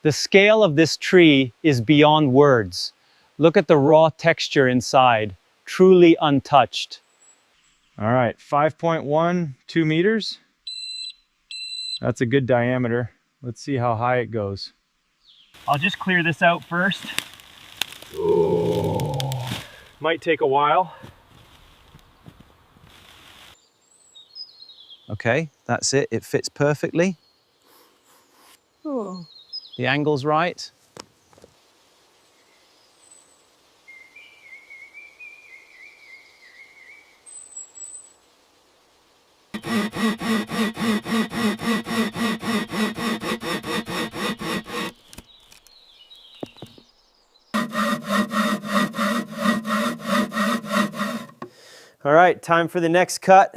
The scale of this tree is beyond words. Look at the raw texture inside, truly untouched. All right, 5.1, 2 meters. That's a good diameter. Let's see how high it goes. I'll just clear this out first. Ooh. Might take a while. Okay, that's it. It fits perfectly. Oh. The angle's right. All right, time for the next cut.